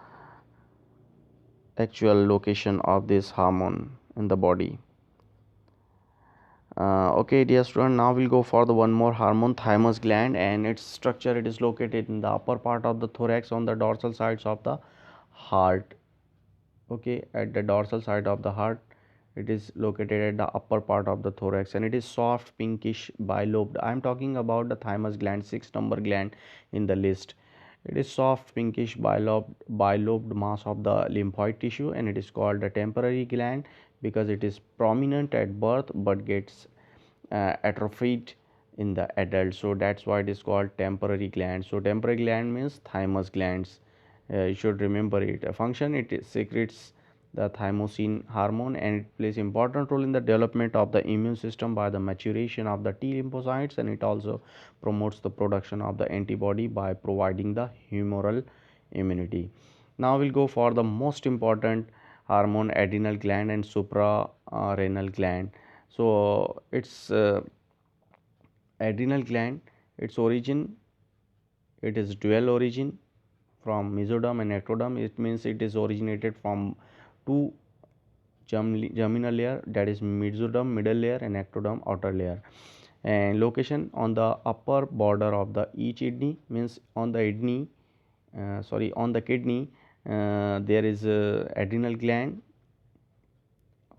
actual location of this hormone in the body. Okay, dear student, now we'll go for the one more hormone, thymus gland, and its structure, it is located in the upper part of the thorax on the dorsal sides of the heart. Okay, at the dorsal side of the heart, it is located at the upper part of the thorax, and it is soft pinkish bilobed. I am talking about the thymus gland, 6th-number gland in the list. It is soft pinkish bilobed mass of the lymphoid tissue, and it is called the temporary gland because it is prominent at birth but gets atrophied in the adult. So that's why it is called temporary gland. So temporary gland means thymus glands. You should remember it. A function, it secretes the thymosin hormone, and it plays important role in the development of the immune system by the maturation of the T lymphocytes, and it also promotes the production of the antibody by providing the humoral immunity. Now we'll go for the most important hormone, adrenal gland and suprarenal gland. So it's adrenal gland, its origin, it is dual origin from mesoderm and ectoderm. It means it is originated from two germinal layer, that is mesoderm middle layer and ectoderm outer layer, and location on the upper border of the each kidney, means on the kidney there is a adrenal gland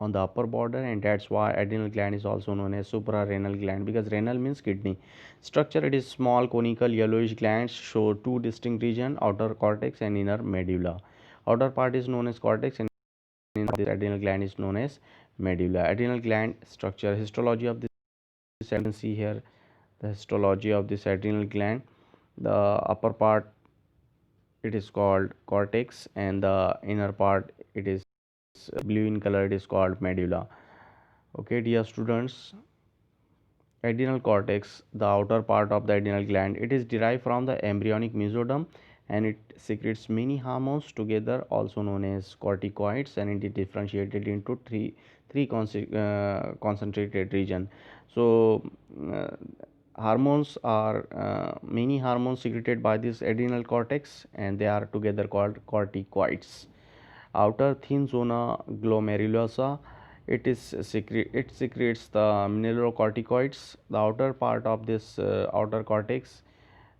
on the upper border, and that's why adrenal gland is also known as suprarenal gland, because renal means kidney. Structure: it is small conical yellowish glands, show two distinct regions, outer cortex and inner medulla. Outer part is known as cortex and this adrenal gland is known as medulla. Adrenal gland structure: histology of this, you can see here the histology of this adrenal gland. The upper part, it is called cortex, and the inner part, it is blue in color, it is called medulla. Okay, dear students, adrenal cortex, the outer part of the adrenal gland, it is derived from the embryonic mesoderm, and it secretes many hormones together, also known as corticoids, and it is differentiated into three concentrated region. So uh, hormones are many hormones secreted by this adrenal cortex, and they are together called corticoids. Outer thin zona glomerulosa, it secretes the mineralocorticoids. The outer part of this outer cortex,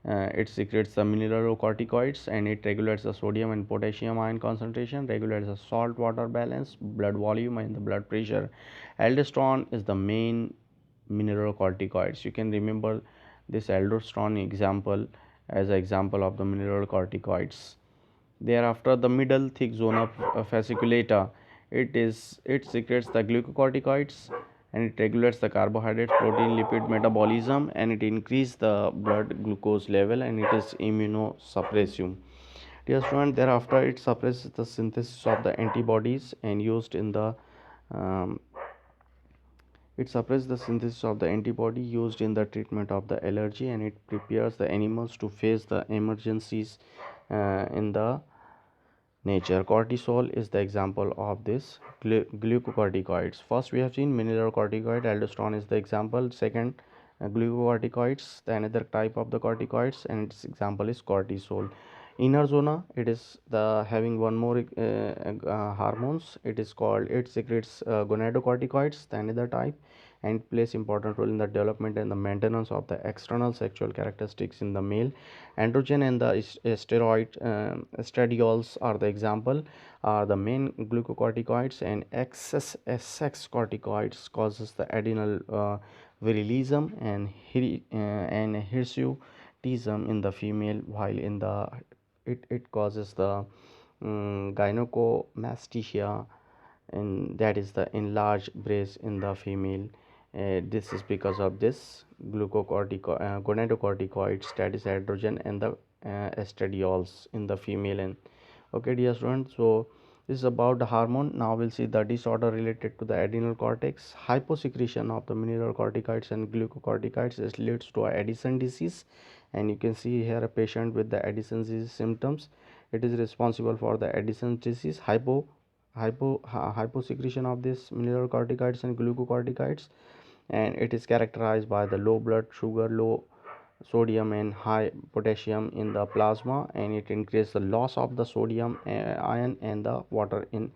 it secretes the mineralocorticoids, and it regulates the sodium and potassium ion concentration, regulates the salt water balance, blood volume and the blood pressure. Aldosterone is the main mineralocorticoids. You can remember this aldosterone example as an example of the mineralocorticoids. Thereafter, the middle thick zone of fasciculata, it secretes the glucocorticoids, and it regulates the carbohydrate, protein, lipid metabolism, and it increases the blood glucose level, and it is immunosuppressive. Dear student, thereafter it suppresses the synthesis of the antibodies and used in the um, it suppresses the synthesis of the antibody used in the treatment of the allergy, and it prepares the animals to face the emergencies in the nature. Cortisol is the example of this glucocorticoids. First we have seen mineralocorticoid, aldosterone is the example. Second, glucocorticoids, the another type of the corticoids, and its example is cortisol. Inner zona, it is the having one more hormones, it is called, it secretes gonadocorticoids, the another type, and plays important role in the development and the maintenance of the external sexual characteristics in the male. Androgen and the steroid estradiols are the example, are the main glucocorticoids, and excess sex corticoids causes the adrenal virilism and hirsutism in the female, while in the it causes the gynecomastia, and that is the enlarged breast in the female. This is because of this gonadocorticoids, that is androgen, and the estradiols in the female. And okay, dear students, so this is about the hormone. Now we'll see the disorder related to the adrenal cortex. Hyposecretion of the mineralocorticoids and glucocorticoids leads to Addison disease, and you can see here a patient with the Addison disease symptoms. It is responsible for the Addison disease. Hyposecretion of this mineralocorticoids and glucocorticoids, and it is characterized by the low blood sugar, low sodium and high potassium in the plasma, and it increases the loss of the sodium ion and the water in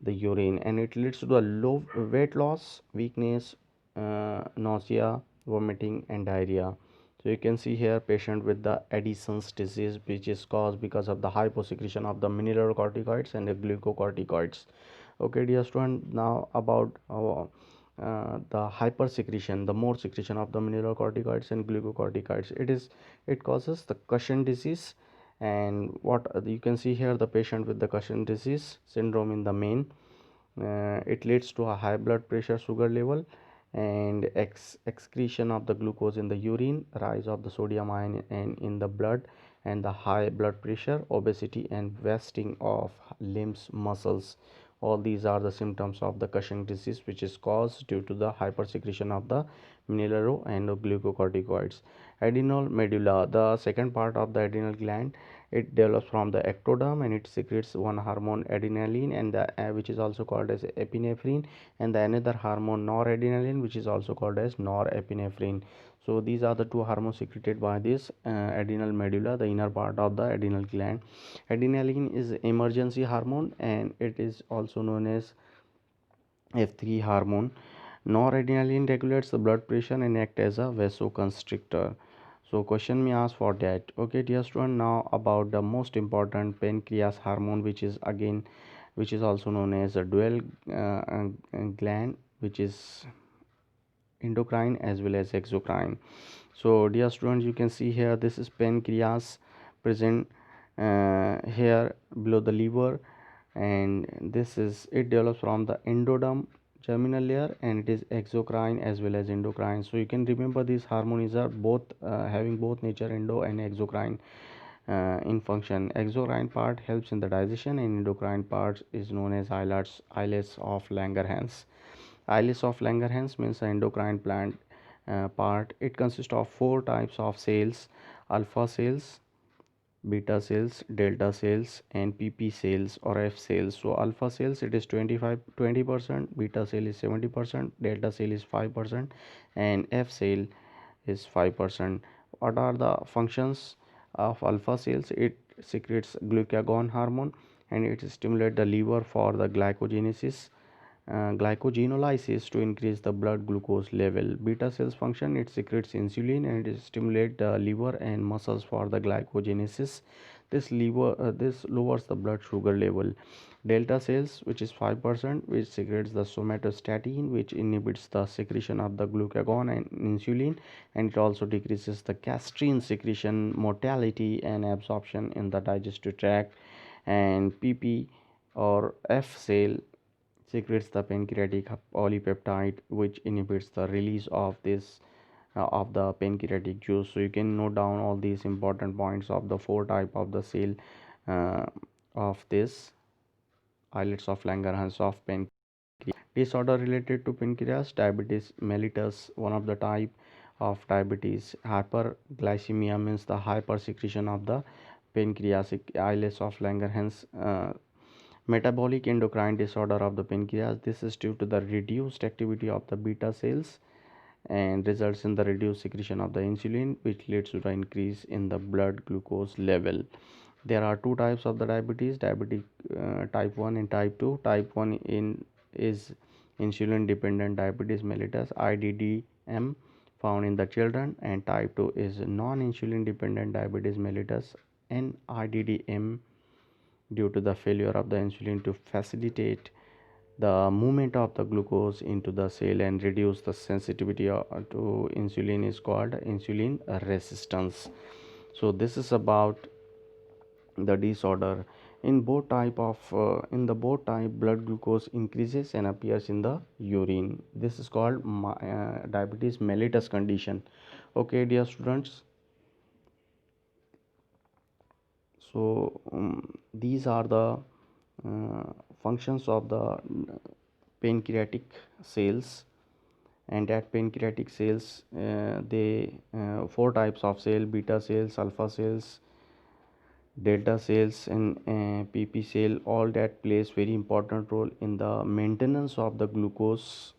the urine, and it leads to the low weight loss, weakness, nausea, vomiting and diarrhea. So you can see here patient with the Addison's disease, which is caused because of the hyposecretion of the mineralocorticoids and the glucocorticoids. Okay, dear student, now about the hypersecretion, the more secretion of the mineralocorticoids and glucocorticoids, it causes the Cushing disease. And what you can see here, the patient with the Cushing disease syndrome in the main, it leads to a high blood pressure, sugar level, and excretion of the glucose in the urine, rise of the sodium ion and in the blood, and the high blood pressure, obesity and wasting of limbs, muscles. All these are the symptoms of the Cushing disease, which is caused due to the hypersecretion of the mineral and glucocorticoids. Adrenal medulla, the second part of the adrenal gland, it develops from the ectoderm, and it secretes one hormone adrenaline, and the which is also called as epinephrine, and the another hormone noradrenaline, which is also called as norepinephrine. So these are the two hormones secreted by this adrenal medulla, the inner part of the adrenal gland. Adrenaline is emergency hormone, and it is also known as F3 hormone. Noradrenaline regulates the blood pressure and act as a vasoconstrictor. So question me ask for that. Okay, dear student, now about the most important pancreas hormone, which is again which is also known as a dual gland, which is endocrine as well as exocrine. So dear students, you can see here this is pancreas present here below the liver, and this is, it develops from the endoderm germinal layer, and it is exocrine as well as endocrine. So you can remember these harmonies are both having both nature endo and exocrine in function. Exocrine part helps in the digestion, and endocrine part is known as islets of Langerhans. Islets of Langerhans means the endocrine plant part. It consists of four types of cells: alpha cells, beta cells, delta cells, and pp cells or f cells. So alpha cells, it is 20%, beta cell is 70%, delta cell is 5%, and f cell is 5%. What are the functions of alpha cells? It secretes glucagon hormone, and it stimulates the liver for the glycogenesis, glycogenolysis to increase the blood glucose level. Beta cells function, it secretes insulin and it stimulates the liver and muscles for the glycogenesis. This lowers the blood sugar level. Delta cells, which is 5%, which secretes the somatostatin, which inhibits the secretion of the glucagon and insulin, and it also decreases the gastrin secretion, motility, and absorption in the digestive tract. And pp or f cell secretes the pancreatic polypeptide, which inhibits the release of this of the pancreatic juice. So you can note down all these important points of the four type of the cell uh, of this islets of Langerhans of pancreas. Disorder related to pancreas: diabetes mellitus, one of the type of diabetes. Hyperglycemia means the hypersecretion of the pancreatic islets of Langerhans. Metabolic endocrine disorder of the pancreas: this is due to the reduced activity of the beta cells and results in the reduced secretion of the insulin, which leads to the increase in the blood glucose level. There are two types of the diabetes: diabetic type 1 and type 2. Type 1 is insulin dependent diabetes mellitus, IDDM, found in the children, and type 2 is non insulin dependent diabetes mellitus, NIDDM, due to the failure of the insulin to facilitate the movement of the glucose into the cell and reduce the sensitivity to insulin, is called insulin resistance. So this is about the disorder. In the both type, blood glucose increases and appears in the urine. This is called diabetes mellitus condition. Okay dear students, so these are the functions of the pancreatic cells. And at pancreatic cells, they four types of cell: beta cells, alpha cells, delta cells, and pp cell, all that plays very important role in the maintenance of the glucose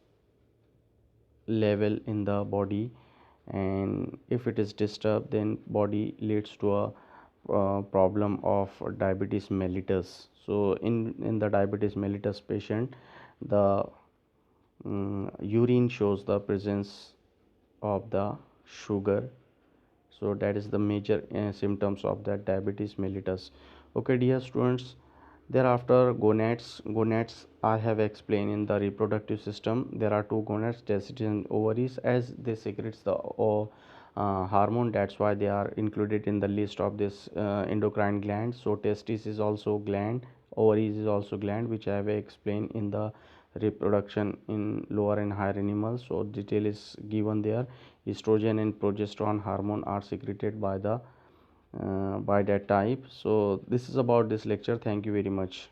level in the body. And if it is disturbed, then body leads to a problem of diabetes mellitus. So in the diabetes mellitus patient, the urine shows the presence of the sugar. So that is the major symptoms of that diabetes mellitus. Okay dear students, thereafter gonads I have explained. In the reproductive system, there are two gonads, testes and ovaries. As they secretes the hormone, that's why they are included in the list of this endocrine glands. So testis is also gland, ovaries is also gland, which I have explained in the reproduction in lower and higher animals. So detail is given there. Estrogen and progesterone hormone are secreted by the by that type. So this is about this lecture. Thank you very much.